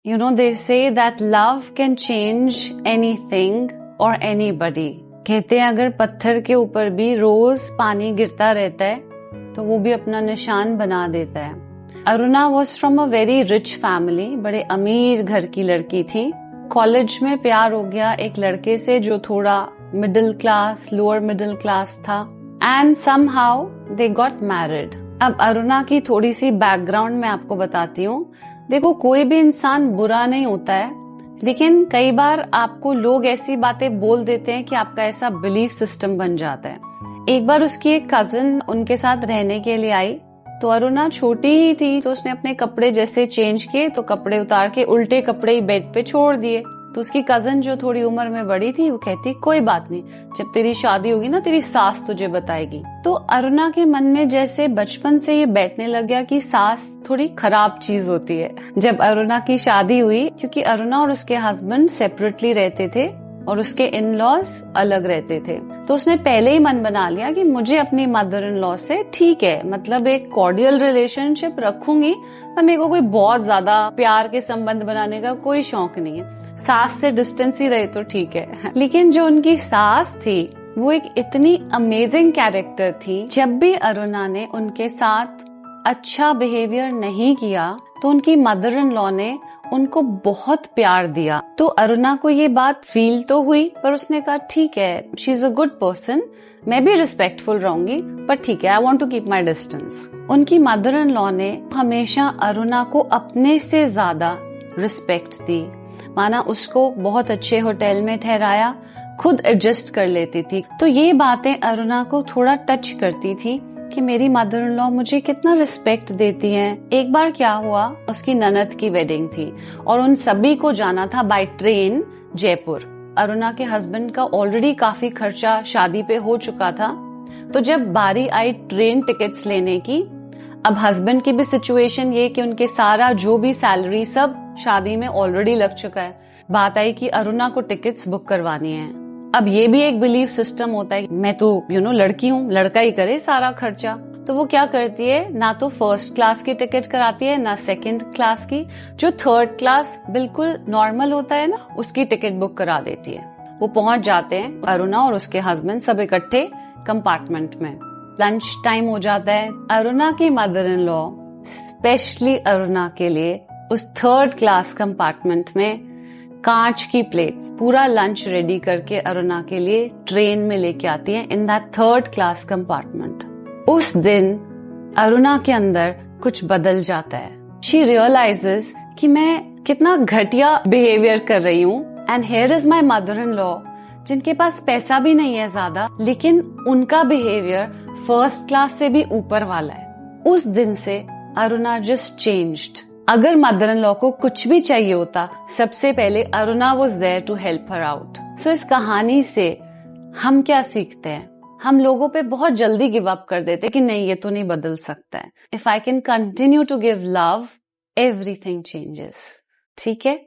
they say that love can change anything or anybody. कहते हैं अगर पत्थर के ऊपर भी रोज पानी गिरता रहता है तो वो भी अपना निशान बना देता है. Aruna was from a very rich family, बड़े अमीर घर की लड़की थी. कॉलेज में प्यार हो गया एक लड़के से जो थोड़ा middle class, lower middle class था, and somehow they got married. अब अरुणा की थोड़ी सी बैकग्राउंड मैं आपको बताती हूँ. देखो, कोई भी इंसान बुरा नहीं होता है, लेकिन कई बार आपको लोग ऐसी बातें बोल देते हैं कि आपका ऐसा बिलीफ सिस्टम बन जाता है. एक बार उसकी एक कजिन उनके साथ रहने के लिए आई, तो अरुणा छोटी ही थी, तो उसने अपने कपड़े जैसे चेंज किए तो कपड़े उतार के उल्टे कपड़े ही बेड पे छोड़ दिए. तो उसकी कजिन जो थोड़ी उम्र में बड़ी थी वो कहती कोई बात नहीं, जब तेरी शादी होगी ना तेरी सास तुझे बताएगी. तो अरुणा के मन में जैसे बचपन से ये बैठने लग गया कि सास थोड़ी खराब चीज होती है. जब अरुणा की शादी हुई, क्योंकि अरुणा और उसके हस्बैंड सेपरेटली रहते थे और उसके इन लॉज अलग रहते थे, तो उसने पहले ही मन बना लिया कि मुझे अपनी मदर इन लॉ से ठीक है, मतलब एक कॉर्डियल रिलेशनशिप रखूंगी, पर मेरे को कोई बहुत ज्यादा प्यार के संबंध बनाने का कोई शौक नहीं है. सास से डिस्टेंस ही रहे तो ठीक है. लेकिन जो उनकी सास थी वो एक इतनी अमेजिंग कैरेक्टर थी. जब भी अरुणा ने उनके साथ अच्छा बिहेवियर नहीं किया तो उनकी मदर इन लॉ ने उनको बहुत प्यार दिया. तो अरुणा को ये बात फील तो हुई, पर उसने कहा ठीक है, she is a good person, मैं भी रिस्पेक्टफुल रहूंगी, पर ठीक है, I want to keep my distance. उनकी मदर इन लॉ ने हमेशा अरुणा को अपने से ज्यादा रिस्पेक्ट दी. माना उसको बहुत अच्छे होटल में ठहराया, खुद एडजस्ट कर लेती थी. तो ये बातें अरुणा को थोड़ा टच करती थी कि मेरी मदर इन लॉ मुझे कितना रिस्पेक्ट देती हैं. एक बार क्या हुआ, उसकी ननद की वेडिंग थी और उन सभी को जाना था बाय ट्रेन जयपुर. अरुणा के हस्बैंड का ऑलरेडी काफी खर्चा शादी पे हो चुका था. तो जब बारी आई ट्रेन टिकट्स लेने की, अब हस्बैंड की भी सिचुएशन ये कि उनके सारा जो भी सैलरी सब शादी में ऑलरेडी लग चुका है. बात आई कि अरुणा को टिकट्स बुक करवानी है. अब ये भी एक बिलीफ सिस्टम होता है, मैं तो लड़की हूँ, लड़का ही करे सारा खर्चा. तो वो क्या करती है, ना तो फर्स्ट क्लास की टिकट कराती है ना सेकंड क्लास की, जो थर्ड क्लास बिल्कुल नॉर्मल होता है ना, उसकी टिकट बुक करा देती है. वो पहुंच जाते हैं अरुणा और उसके हस्बैंड सब इकट्ठे कंपार्टमेंट में. लंच टाइम हो जाता है. अरुणा की mother in law specially Aruna के लिए उस थर्ड क्लास कंपार्टमेंट में कांच की प्लेट पूरा लंच रेडी करके अरुणा के लिए ट्रेन में लेके आती है in that third class compartment. उस दिन अरुणा के अंदर कुछ बदल जाता है. शी रियलाइजेस कि मैं कितना घटिया बिहेवियर कर रही हूँ, and here is my mother in law जिनके पास पैसा भी नहीं है ज्यादा, लेकिन उनका बिहेवियर फर्स्ट क्लास से भी ऊपर वाला है. उस दिन से अरुणा जस्ट चेंज्ड. अगर मदर इन लॉ को कुछ भी चाहिए होता, सबसे पहले Aruna was there to help her out. So इस कहानी से हम क्या सीखते हैं? हम लोगों पे बहुत जल्दी गिव अप कर देते कि नहीं, ये तो नहीं बदल सकता है. If I can continue to give love, everything changes. ठीक है.